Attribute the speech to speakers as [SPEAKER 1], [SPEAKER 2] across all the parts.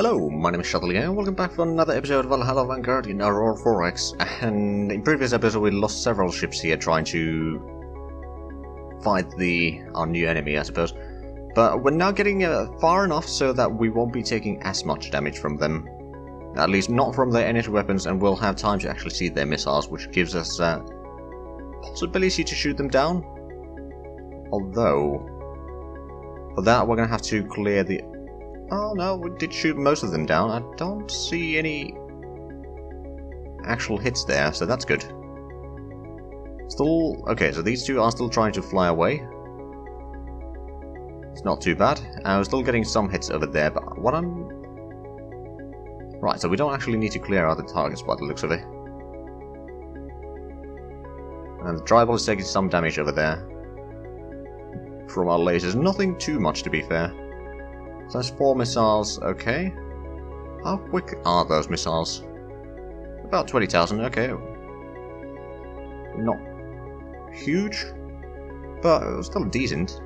[SPEAKER 1] Hello, my name is Zhatelier and welcome back for another episode of Valhalla Vanguard in Aurora 4X. And in previous episode we lost several ships here trying to fight our new enemy, I suppose. But we're now getting far enough so that we won't be taking as much damage from them. At least not from their energy weapons, and we'll have time to actually see their missiles, which gives us possibility to shoot them down. Although, for that we're going to have to clear the... Oh no, we did shoot most of them down. I don't see any actual hits there, so that's good. Still, okay, so these two are still trying to fly away. It's not too bad. I was still getting some hits over there, but what I'm... Right, so we don't actually need to clear out the targets by the looks of it. And the tribal is taking some damage over there from our lasers. Nothing too much, to be fair. So that's 4 missiles, okay. How quick are those missiles? About 20,000, okay. Not huge, but still decent.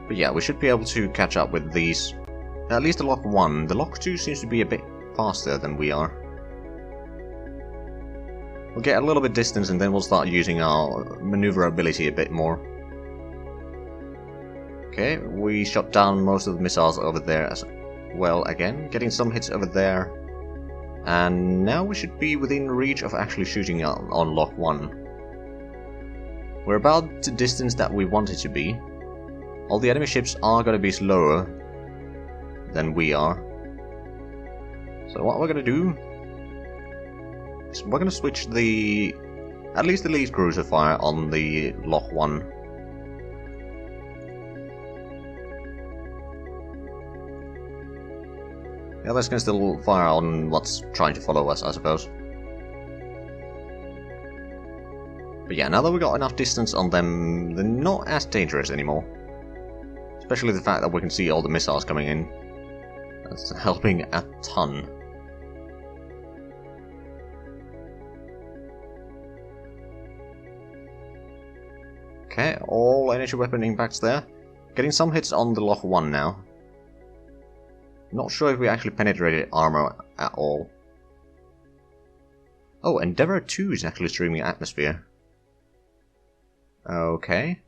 [SPEAKER 1] But yeah, we should be able to catch up with these. At least the Lock 1. The Lock 2 seems to be a bit faster than we are. We'll get a little bit distance and then we'll start using our maneuverability a bit more. Okay, we shot down most of the missiles over there as well again, getting some hits over there. And now we should be within reach of actually shooting on Lock 1. We're about the distance that we wanted to be. All the enemy ships are going to be slower than we are. So what we're going to do is we're going to switch at least the lead cruiser fire on the Lock 1. The others can still fire on what's trying to follow us, I suppose. But yeah, now that we got enough distance on them, they're not as dangerous anymore. Especially the fact that we can see all the missiles coming in. That's helping a ton. Okay, all energy weapon impacts there. Getting some hits on the Lock 1 now. Not sure if we actually penetrated armor at all. Oh, Endeavour 2 is actually streaming atmosphere. Okay.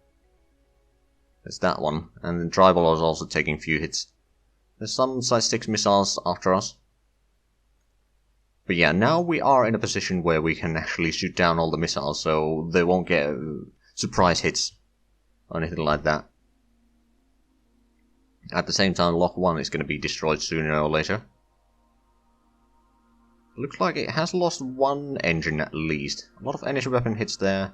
[SPEAKER 1] There's that one. And then Tribal is also taking a few hits. There's some size 6 missiles after us. But yeah, now we are in a position where we can actually shoot down all the missiles, so they won't get surprise hits or anything like that. At the same time, Lock 1 is going to be destroyed sooner or later. Looks like it has lost one engine at least. A lot of energy weapon hits there.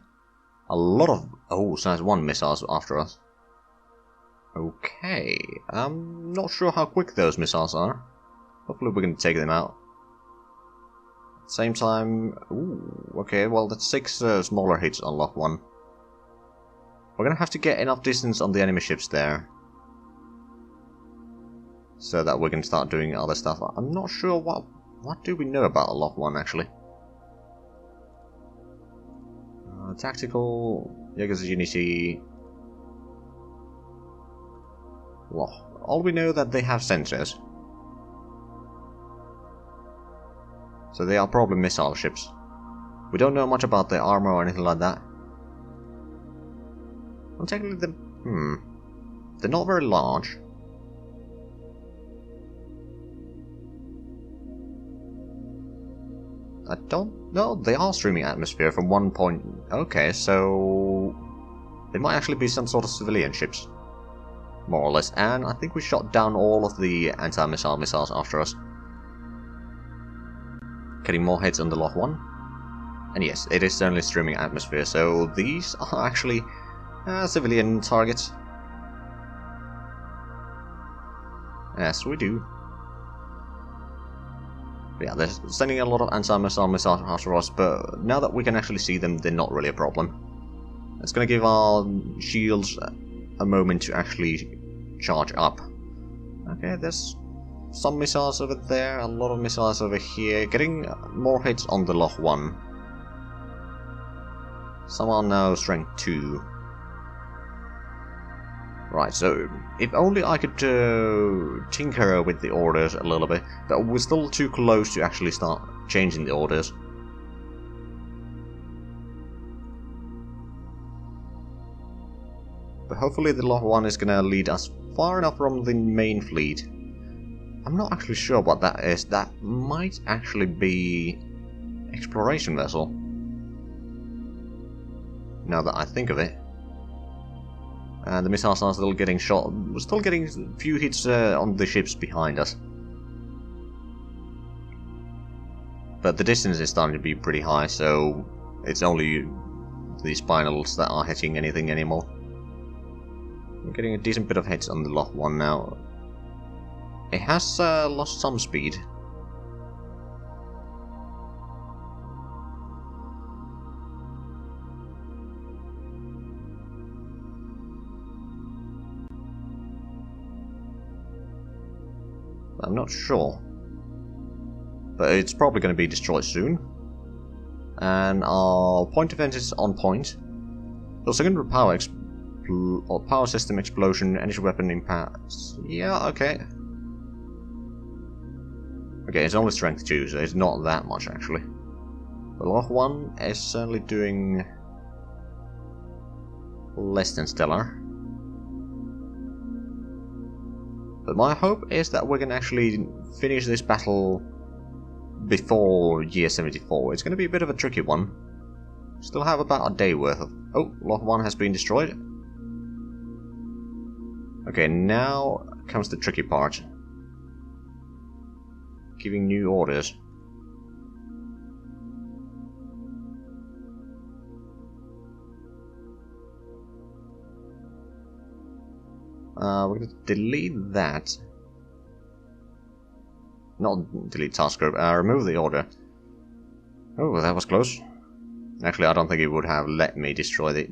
[SPEAKER 1] A lot of... Oh, size 1 missiles after us. Okay. I'm not sure how quick those missiles are. Hopefully we can take them out. At the same time... Ooh, okay, well that's 6 smaller hits on Lock 1. We're going to have to get enough distance on the enemy ships there, so that we can start doing other stuff. I'm not sure what do we know about Lock 1 actually. Tactical, Jaeger's Unity. Well, all we know that they have sensors. So they are probably missile ships. We don't know much about their armor or anything like that. Well, technically they're not very large. I don't know, they are streaming atmosphere from one point. Okay, so they might actually be some sort of civilian ships, more or less. And I think we shot down all of the anti-missile missiles after us. Getting more hits on the Lock 1. And yes, it is certainly streaming atmosphere, so these are actually civilian targets. Yes, we do. Yeah, they're sending a lot of anti-missile missiles after us, but now that we can actually see them, they're not really a problem. It's going to give our shields a moment to actually charge up. Okay, there's some missiles over there, a lot of missiles over here, getting more hits on the Lock 1. Some are now strength 2. Right, so if only I could tinker with the orders a little bit, but we're still too close to actually start changing the orders. But hopefully the Lot 1 is gonna lead us far enough from the main fleet. I'm not actually sure what that is. That might actually be exploration vessel. Now that I think of it. And the missiles are still getting shot. We're still getting a few hits on the ships behind us. But the distance is starting to be pretty high, so it's only the spinals that are hitting anything anymore. We're getting a decent bit of hits on the Lot 1 now. It has lost some speed. I'm not sure. But it's probably going to be destroyed soon. And our point defense is on point. The secondary power system explosion, energy weapon impacts. Yeah, okay. Okay, it's only strength 2, so it's not that much actually. The Lot 1 is certainly doing less than stellar. But my hope is that we can actually finish this battle before year 74. It's going to be a bit of a tricky one. Still have about a day worth of... Oh, Lot 1 has been destroyed. Okay, now comes the tricky part. Giving new orders. We're going to delete that. Not delete task group, remove the order. Oh, that was close. Actually, I don't think it would have let me destroy the...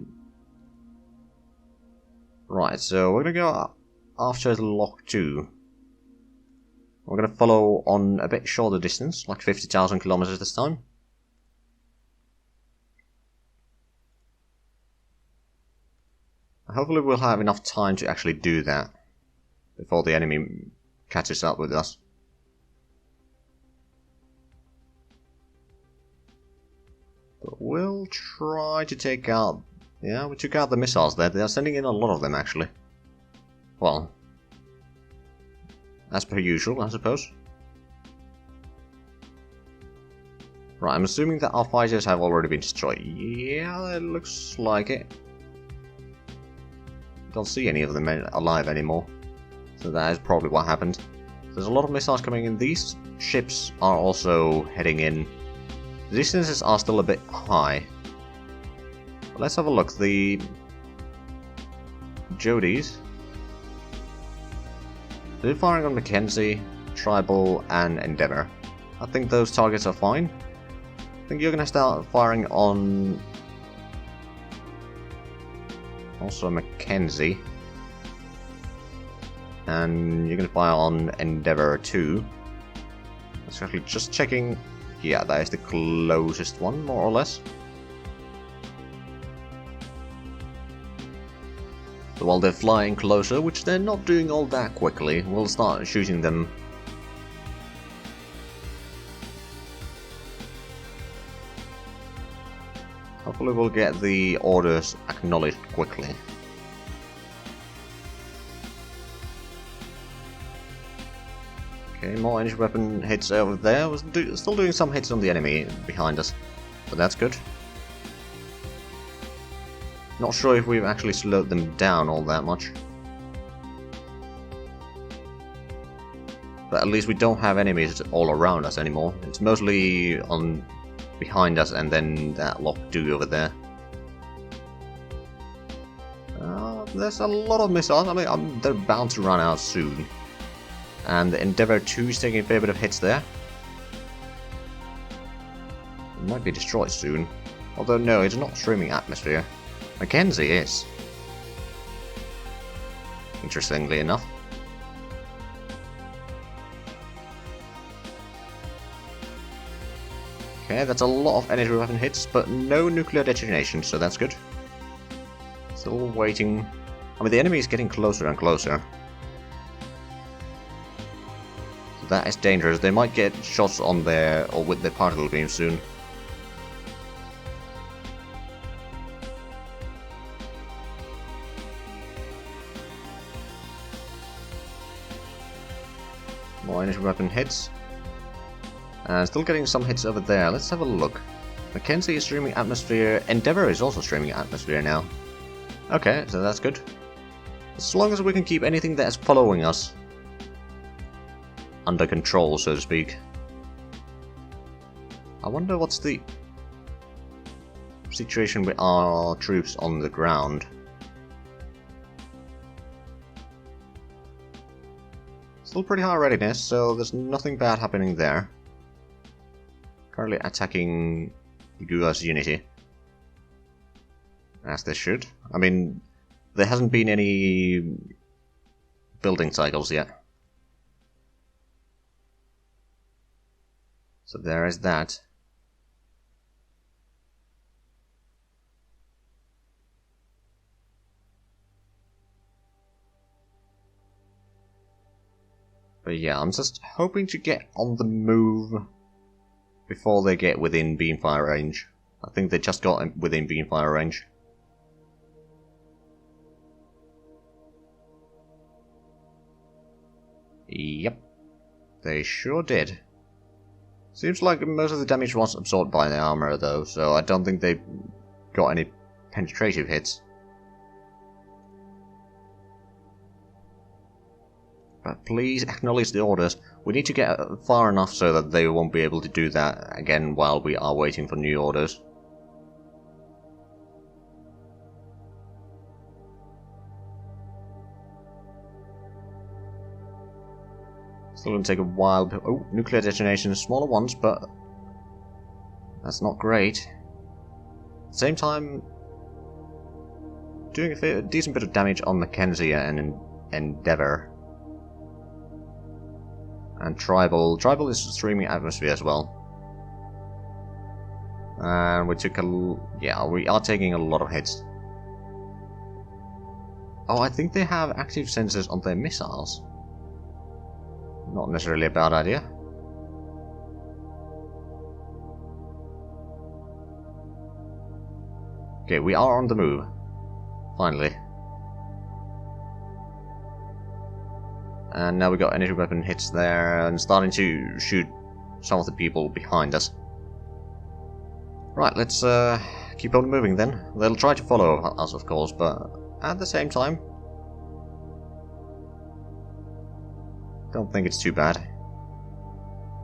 [SPEAKER 1] Right, so we're going to go after Lock 2. We're going to follow on a bit shorter distance, like 50,000 kilometers this time. Hopefully we'll have enough time to actually do that before the enemy catches up with us. But we'll try to take out... Yeah, we took out the missiles there. They are sending in a lot of them, actually. Well, as per usual, I suppose. Right, I'm assuming that our fighters have already been destroyed. Yeah, it looks like it. Don't see any of them alive anymore. So that is probably what happened. There's a lot of missiles coming in. These ships are also heading in. The distances are still a bit high. But let's have a look. The Jodies. They're firing on Mackenzie, Tribal, and Endeavour. I think those targets are fine. I think you're going to start firing on... also Mackenzie. And you're going to fire on Endeavour too. That's actually just checking. Yeah, that is the closest one, more or less. So while they're flying closer, which they're not doing all that quickly, we'll start shooting them. Hopefully we'll get the orders acknowledged quickly. Okay, more energy weapon hits over there. We're still doing some hits on the enemy behind us, but that's good. Not sure if we've actually slowed them down all that much. But at least we don't have enemies all around us anymore. It's mostly on behind us and then that Lock 2 over there. There's a lot of missiles. I mean, they're bound to run out soon. And the Endeavour 2 is taking a fair bit of hits there. It might be destroyed soon. Although no, it's not streaming atmosphere. Mackenzie is. Interestingly enough. Okay, that's a lot of energy weapon hits, but no nuclear detonation, so that's good. Still waiting I mean, the enemy is getting closer and closer. So that is dangerous. They might get shots on their, or with their particle beam soon. More energy weapon hits. And still getting some hits over there. Let's have a look. Mackenzie is streaming atmosphere. Endeavor is also streaming atmosphere now. Okay, so that's good. As long as we can keep anything that's following us under control, so to speak. I wonder what's the situation with our troops on the ground. Still pretty high readiness, so there's nothing bad happening there. Currently attacking Gua's unity. As they should. I mean, there hasn't been any building cycles yet. So there is that. But yeah, I'm just hoping to get on the move before they get within beamfire range. I think they just got within beamfire range. Yep, they sure did. Seems like most of the damage was absorbed by the armor though, so I don't think they got any penetrative hits. But please acknowledge the orders. We need to get far enough so that they won't be able to do that again while we are waiting for new orders. Still gonna take a while. Oh, nuclear detonations, smaller ones, but that's not great. At the same time, doing a decent bit of damage on Mackenzie and Endeavor. And Tribal. Tribal is streaming atmosphere as well. And we took yeah, we are taking a lot of hits. Oh, I think they have active sensors on their missiles. Not necessarily a bad idea. Okay, we are on the move. Finally. And now we got energy weapon hits there and starting to shoot some of the people behind us. Right, let's keep on moving then. They'll try to follow us, of course, but at the same time, don't think it's too bad.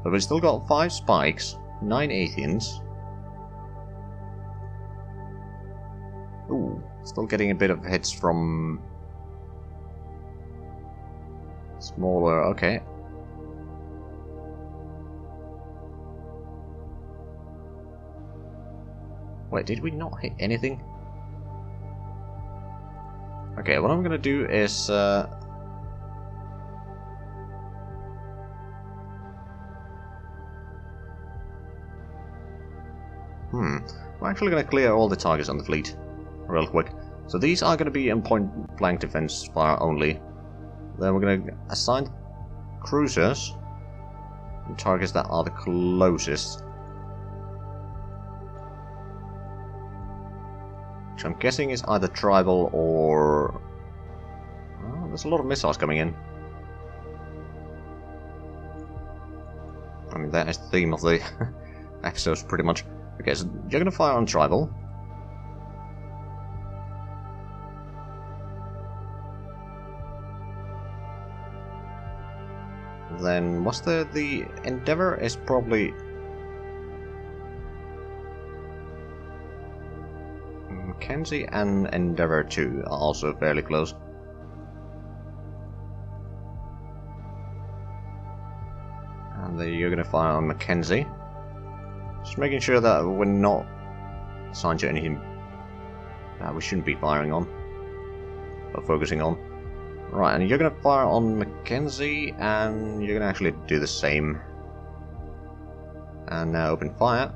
[SPEAKER 1] But we've still got 5 spikes, 9 Athenians. Ooh, still getting a bit of hits from smaller, okay. Wait, did we not hit anything? Okay, what I'm gonna do is we're actually going to clear all the targets on the fleet real quick. So these are going to be in point blank defense fire only. Then we're going to assign cruisers and targets that are the closest. Which I'm guessing is either tribal or... oh, there's a lot of missiles coming in. I mean, that is the theme of the episodes pretty much. Okay, so you're gonna fire on tribal. Then what's the Endeavor is probably Mackenzie and Endeavor 2 are also fairly close. And then you're gonna fire on Mackenzie. Just making sure that we're not assigned to anything that we shouldn't be firing on, or focusing on. Right, and you're going to fire on Mackenzie, and you're going to actually do the same. And now open fire.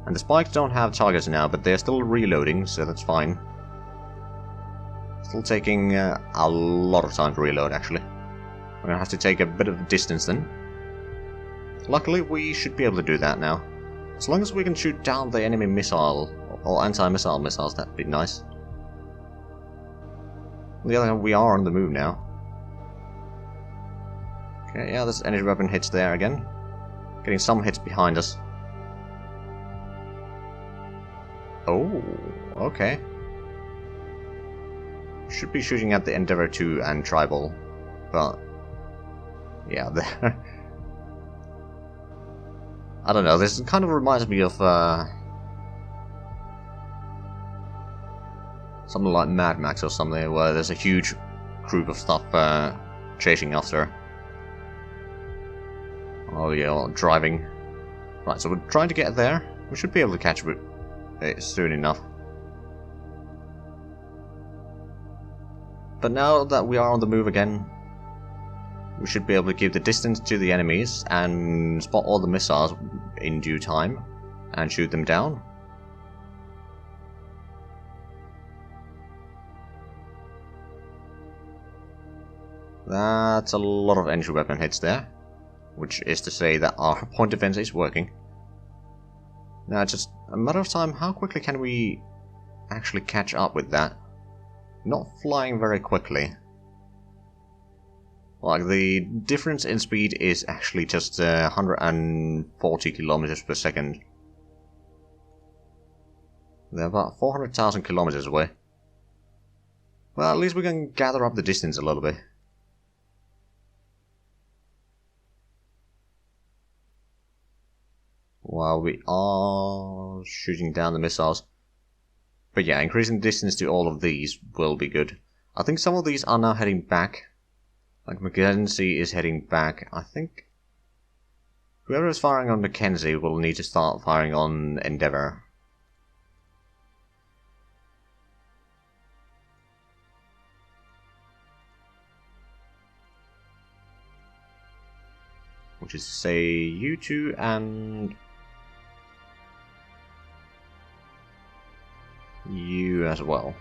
[SPEAKER 1] And the spikes don't have targets now, but they're still reloading, so that's fine. Still taking a lot of time to reload, actually. We're gonna have to take a bit of distance then. Luckily, we should be able to do that now. As long as we can shoot down the enemy missile, or anti-missile missiles, that'd be nice. On the other hand, we are on the move now. Okay, yeah, there's energy weapon hits there again. Getting some hits behind us. Oh, okay. Should be shooting at the Endeavour 2 and Tribal, but yeah, I don't know, this kind of reminds me of something like Mad Max or something, where there's a huge group of stuff chasing after. Oh yeah, driving. Right, so we're trying to get there. We should be able to catch it soon enough. But now that we are on the move again, we should be able to keep the distance to the enemies and spot all the missiles in due time and shoot them down. That's a lot of entry weapon hits there, which is to say that our point defense is working. Now it's just a matter of time, how quickly can we actually catch up with that? Not flying very quickly. Like, the difference in speed is actually just 140 kilometers per second. They're about 400,000 kilometers away. Well, at least we can gather up the distance a little bit. While we are shooting down the missiles. But yeah, increasing the distance to all of these will be good. I think some of these are now heading back. Like Mackenzie is heading back. I think whoever is firing on Mackenzie will need to start firing on Endeavour. Which is to say you two and you as well.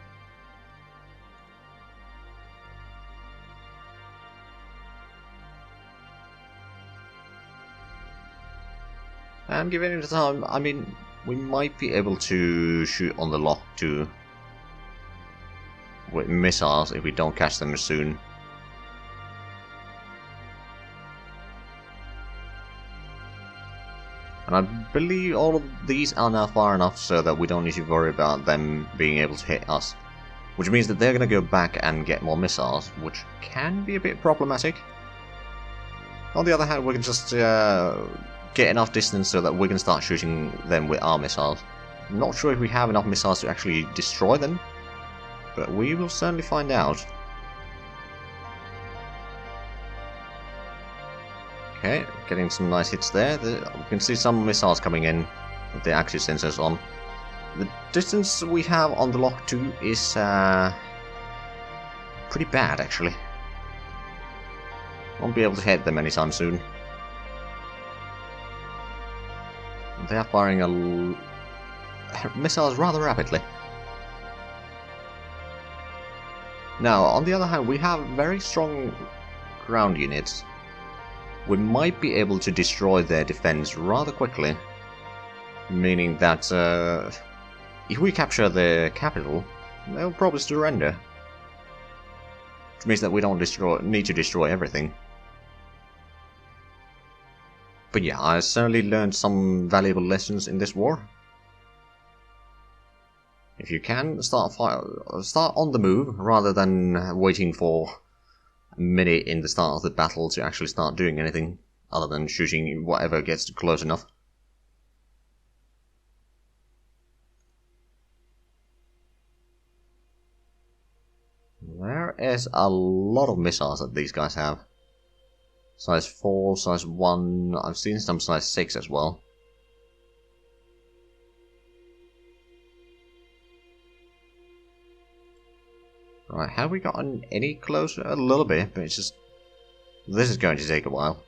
[SPEAKER 1] And given it time, I mean, we might be able to shoot on the lock too with missiles if we don't catch them soon. And I believe all of these are now far enough so that we don't need to worry about them being able to hit us. Which means that they're going to go back and get more missiles, which can be a bit problematic. On the other hand, we can just get enough distance so that we can start shooting them with our missiles. I'm not sure if we have enough missiles to actually destroy them, but we will certainly find out. Okay, getting some nice hits there. We can see some missiles coming in with the active sensors on. The distance we have on the Lock 2 is pretty bad, actually. Won't be able to hit them anytime soon. They are firing missiles rather rapidly. Now, on the other hand, we have very strong ground units. We might be able to destroy their defense rather quickly. Meaning that if we capture their capital, they'll probably surrender. Which means that we don't need to destroy everything. But yeah, I certainly learned some valuable lessons in this war. If you can, start on the move, rather than waiting for a minute in the start of the battle to actually start doing anything, other than shooting whatever gets close enough. There is a lot of missiles that these guys have. Size 4, size 1, I've seen some size 6 as well. Right, have we gotten any closer? A little bit, but it's just... this is going to take a while.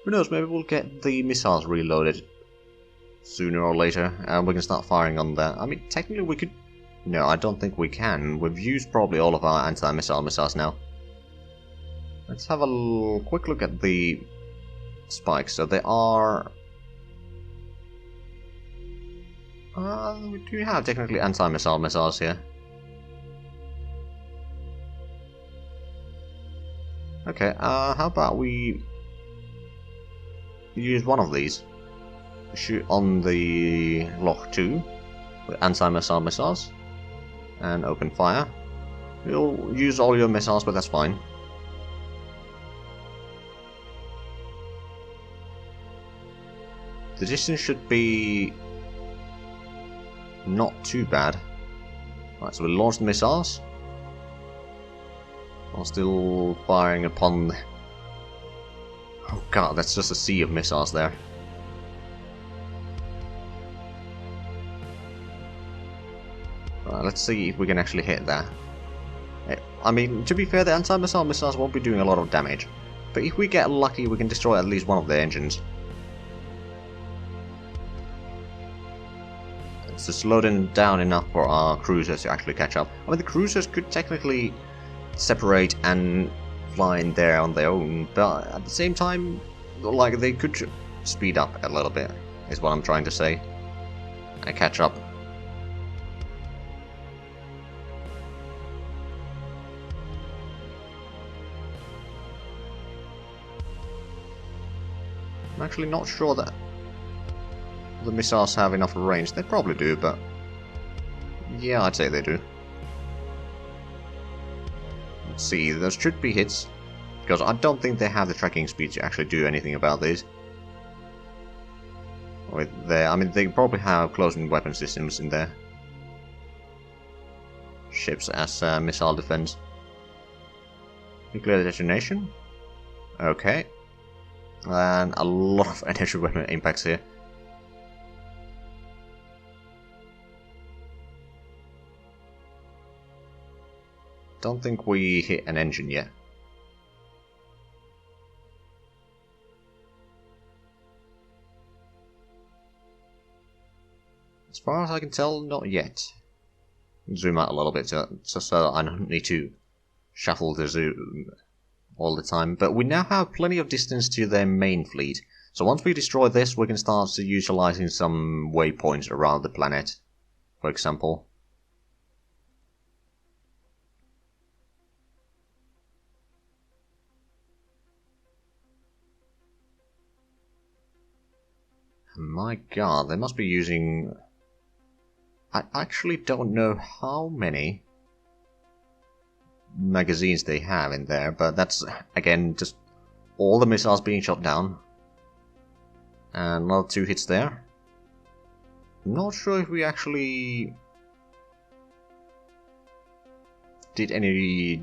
[SPEAKER 1] Who knows, maybe we'll get the missiles reloaded sooner or later, and we can start firing on that. I mean, technically we could No, I don't think we can. We've used probably all of our anti-missile missiles now. Let's have a quick look at the spikes. So they are... we do have technically anti-missile missiles here. Okay, how about we use one of these? Shoot on the Loch 2 with anti-missile missiles and open fire. You'll use all your missiles, but that's fine. The distance should be not too bad. Right, so we launch the missiles. While still firing upon... Oh god, that's just a sea of missiles there. Right, let's see if we can actually hit that. I mean, to be fair, the anti-missile missiles won't be doing a lot of damage. But if we get lucky, we can destroy at least one of the engines. It's just loading down enough for our cruisers to actually catch up. I mean, the cruisers could technically separate and fly in there on their own, but at the same time, like, they could speed up a little bit, is what I'm trying to say, and catch up. I'm actually not sure that the missiles have enough range. They probably do, but yeah, I'd say they do. Let's see, those should be hits, because I don't think they have the tracking speed to actually do anything about these. I mean, they probably have close-in weapon systems in their ships as missile defense. Nuclear detonation. Okay. And a lot of energy weapon impacts here. Don't think we hit an engine yet. As far as I can tell, not yet. Zoom out a little bit just so I don't need to shuffle the zoom all the time. But we now have plenty of distance to their main fleet. So once we destroy this, we can start utilizing some waypoints around the planet, for example. My god, they must be using... I actually don't know how many magazines they have in there, but that's, again, just all the missiles being shot down. And another 2 hits there. I'm not sure if we actually did any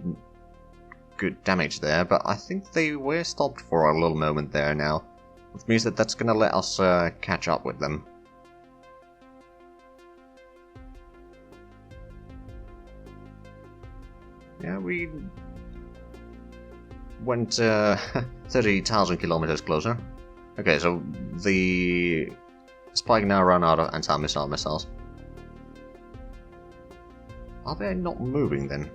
[SPEAKER 1] good damage there, but I think they were stopped for a little moment there now. Which means that that's gonna let us catch up with them. Yeah, we went 30,000 kilometers closer. Okay, so the Spike now run out of anti-missile missiles. Are they not moving then?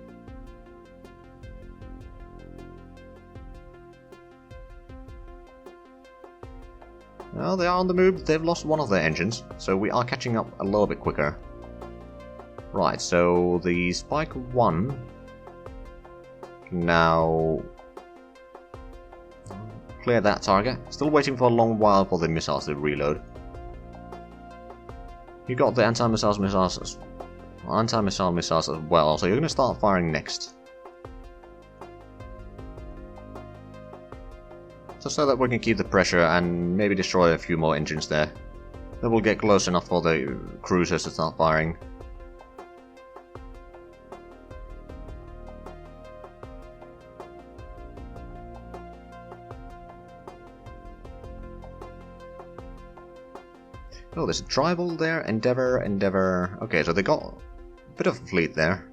[SPEAKER 1] Well, they are on the move. They've lost one of their engines, so we are catching up a little bit quicker. Right, so the Spike 1 can now clear that target. Still waiting for a long while for the missiles to reload. You got the anti-missile missiles as well, so you're going to start firing next. Just so that we can keep the pressure and maybe destroy a few more engines there. Then we'll get close enough for the cruisers to start firing. Oh, there's a tribal there, Endeavour. Okay, so they got a bit of a fleet there.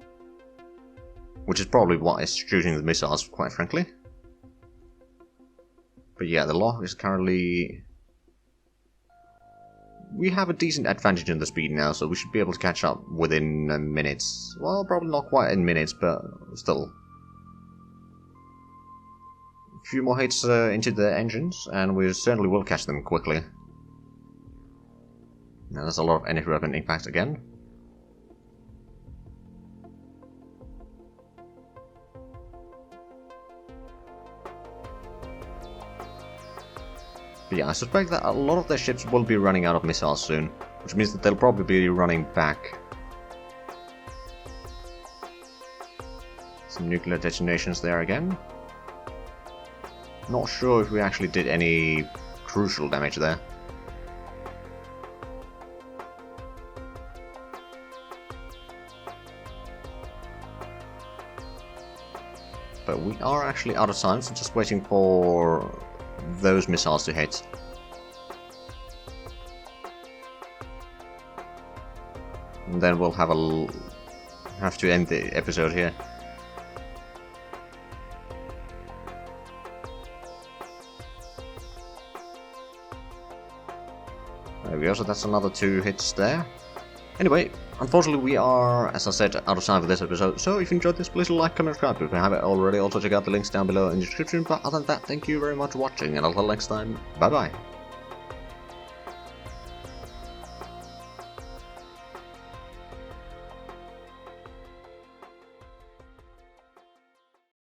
[SPEAKER 1] Which is probably what is shooting the missiles, quite frankly. But yeah, the Loch is currently we have a decent advantage in the speed now, so we should be able to catch up within minutes. Well, probably not quite in minutes, but still. A few more hits into the engines, and we certainly will catch them quickly. Now there's a lot of energy weapon impact again. But yeah, I suspect that a lot of their ships will be running out of missiles soon, which means that they'll probably be running back. Some nuclear detonations there again. Not sure if we actually did any crucial damage there. But we are actually out of time, so just waiting for those missiles to hit. And then we'll have to end the episode here. There we go, so that's another 2 hits there. Anyway, unfortunately we are, as I said, out of time for this episode, so if you enjoyed this, please like, comment, subscribe if you haven't already. Also check out the links down below in the description, but other than that, thank you very much for watching, and until next time, bye bye.